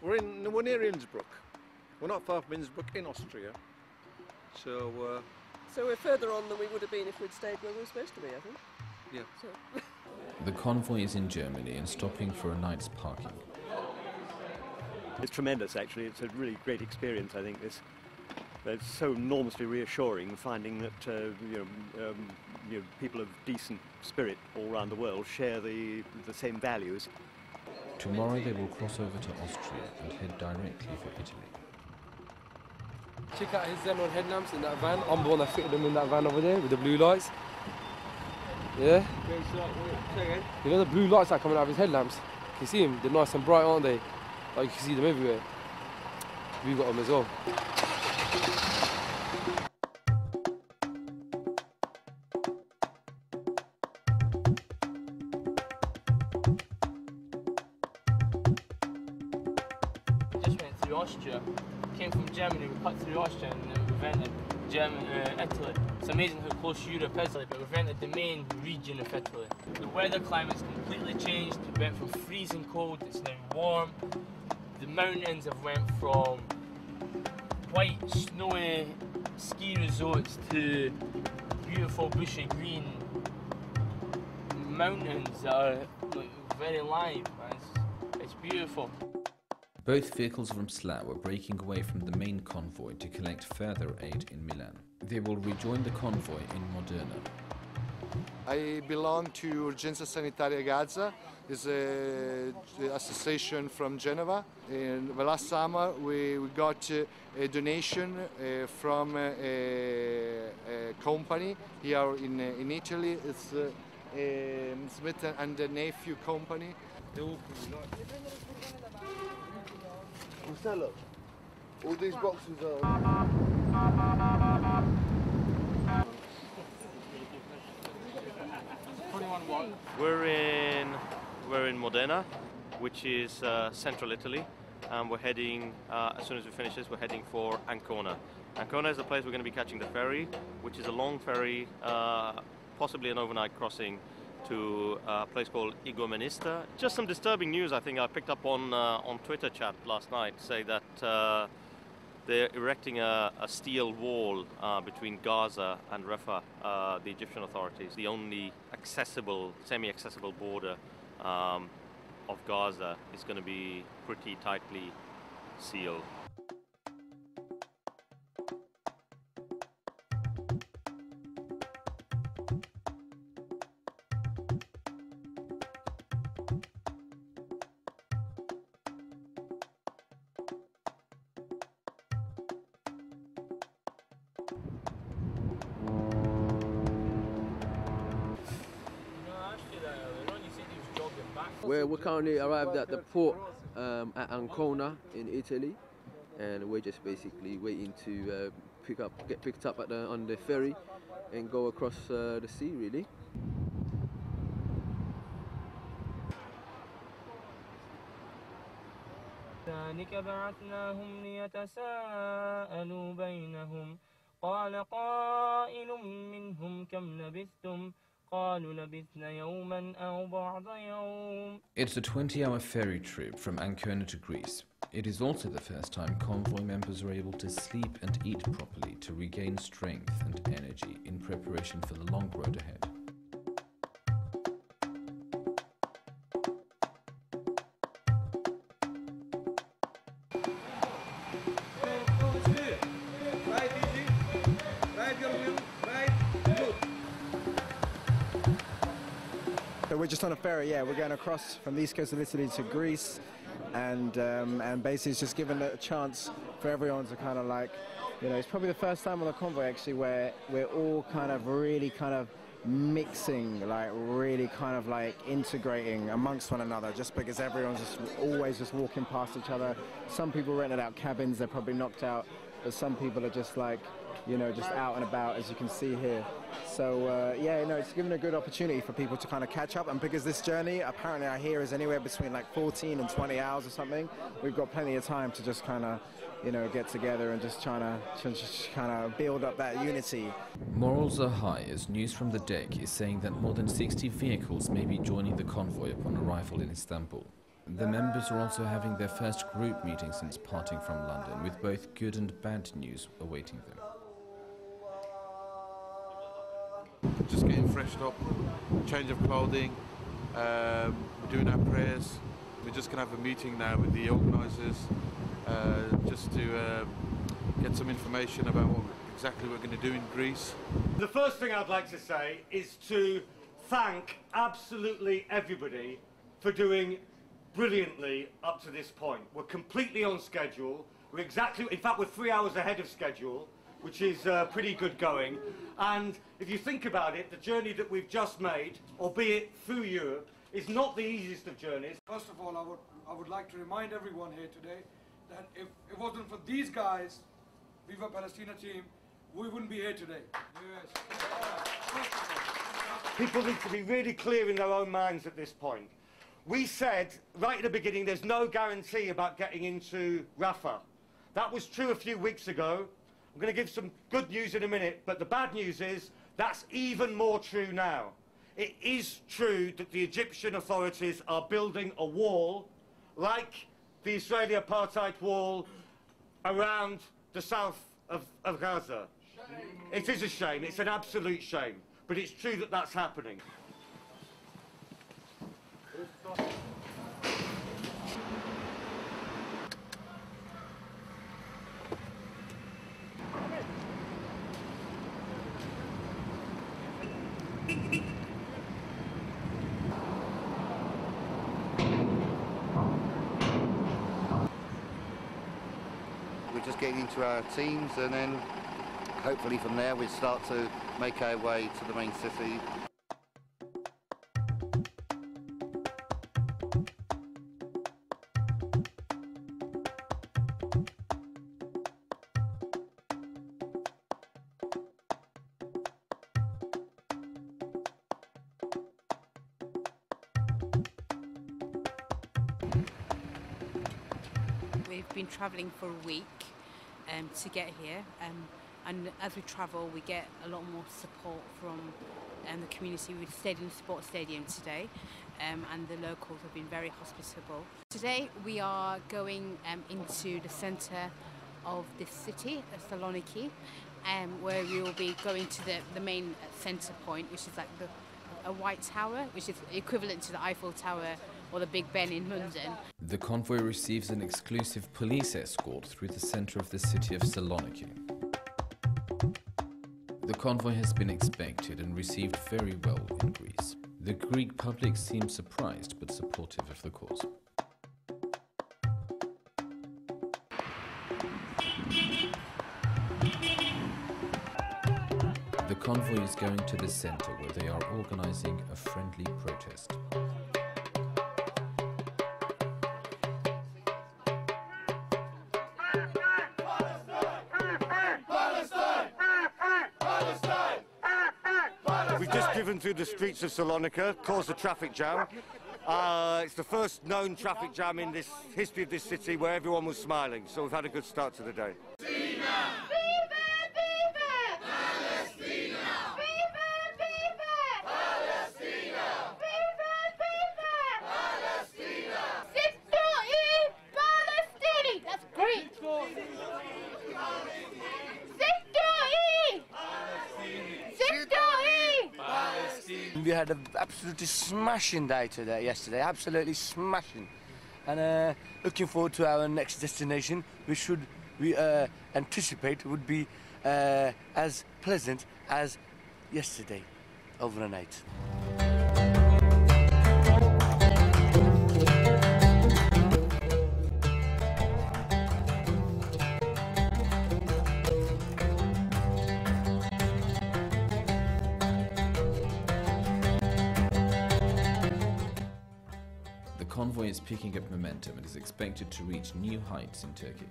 We're near Innsbruck. We're not far from Innsbruck in Austria. So we're further on than we would have been if we'd stayed where we were supposed to be, I think. Yeah. So. The convoy is in Germany and stopping for a night's parking. It's tremendous, actually. It's a really great experience, I think. It's so enormously reassuring finding that people of decent spirit all around the world share the same values. Tomorrow they will cross over to Austria and head directly for Italy. Check out his xenon headlamps in that van. I'm the one that fitted them in that van over there with the blue lights. Yeah? You know the blue lights that are coming out of his headlamps? You can see them, they're nice and bright, aren't they? Like you can see them everywhere. We've got them as well. Just went through Austria, came from Germany, we cut through Austria and then we've entered Italy. It's amazing how close Europe is, but we've entered the main region of Italy. The weather climate's completely changed. We went from freezing cold, it's now warm. The mountains have went from white, snowy ski resorts to beautiful bushy green mountains that are like, very live. It's beautiful. Both vehicles from SLA were breaking away from the main convoy to collect further aid in Milan. They will rejoin the convoy in Modena. I belong to Urgenza Sanitaria Gaza. It's an association from Geneva. In the last summer we got a donation from a company here in Italy. It's Smith and Nephew company. Marcelo, all these boxes are... We're in Modena, which is central Italy, and we're heading, as soon as we finish this, we're heading for Ancona. Ancona is the place we're going to be catching the ferry, which is a long ferry, possibly an overnight crossing to a place called Igoumenista. Just some disturbing news I think I picked up on Twitter chat last night, say that they're erecting a steel wall between Gaza and Rafah, the Egyptian authorities. The only accessible, semi-accessible border of Gaza is going to be pretty tightly sealed. We're currently arrived at the port at Ancona in Italy, and we're just basically waiting to get picked up on the ferry and go across the sea, really. ذلك بعثناهم ليتساءلوا بينهم قال قائل منهم كم لبثتم قالوا لبثنا يوما أو بعض يوم. It's a 20-hour ferry trip from Ancona to Greece. It is also the first time convoy members are able to sleep and eat properly to regain strength and energy in preparation for the long road ahead. So we're just on a ferry, yeah, we're going across from the east coast of Italy to Greece, and basically it's just given a chance for everyone to kind of like, you know, it's probably the first time on the convoy actually where we're all kind of really kind of mixing, like really kind of like integrating amongst one another, just because everyone's just always just walking past each other. Some people rented out cabins, they're probably knocked out, but some people are just like, you know, just out and about, as you can see here. So yeah, you know, it's given a good opportunity for people to kind of catch up, and because this journey apparently I hear is anywhere between like 14 and 20 hours or something, we've got plenty of time to just kind of, you know, get together and just kind of build up that unity. Morals are high as news from the deck is saying that more than 60 vehicles may be joining the convoy upon arrival in Istanbul. The members are also having their first group meeting since parting from London, with both good and bad news awaiting them. Just getting freshed up, change of clothing, doing our prayers. We're just going to have a meeting now with the organisers just to get some information about what exactly we're going to do in Greece. The first thing I'd like to say is to thank absolutely everybody for doing brilliantly up to this point. We're completely on schedule. In fact, we're 3 hours ahead of schedule, which is pretty good going. And if you think about it, the journey that we've just made, albeit through Europe, is not the easiest of journeys. First of all, I would like to remind everyone here today that if it wasn't for these guys, Viva Palestina team, we wouldn't be here today. Yes. People need to be really clear in their own minds at this point. We said right at the beginning there's no guarantee about getting into Rafah. That was true a few weeks ago. I'm going to give some good news in a minute, but the bad news is that's even more true now. It is true that the Egyptian authorities are building a wall, like the Israeli apartheid wall, around the south of Gaza. Shame. It is a shame, it's an absolute shame, but it's true that that's happening. We're just getting into our teams, and then hopefully from there we start to make our way to the main city. We've been travelling for a week to get here, and as we travel we get a lot more support from the community. We stayed in the sports stadium today, and the locals have been very hospitable. Today we are going into the centre of this city, Thessaloniki, where we will be going to the main centre point, which is like a white tower, which is equivalent to the Eiffel Tower or the Big Ben in London. The convoy receives an exclusive police escort through the centre of the city of Saloniki. The convoy has been expected and received very well in Greece. The Greek public seems surprised but supportive of the cause. The convoy is going to the centre where they are organising a friendly protest. We've just driven through the streets of Salonika, caused a traffic jam. It's the first known traffic jam in this history of this city where everyone was smiling, so we've had a good start to the day. We had an absolutely smashing day yesterday, absolutely smashing. And looking forward to our next destination, which we anticipate would be as pleasant as yesterday, overnight. The convoy is picking up momentum and is expected to reach new heights in Turkey.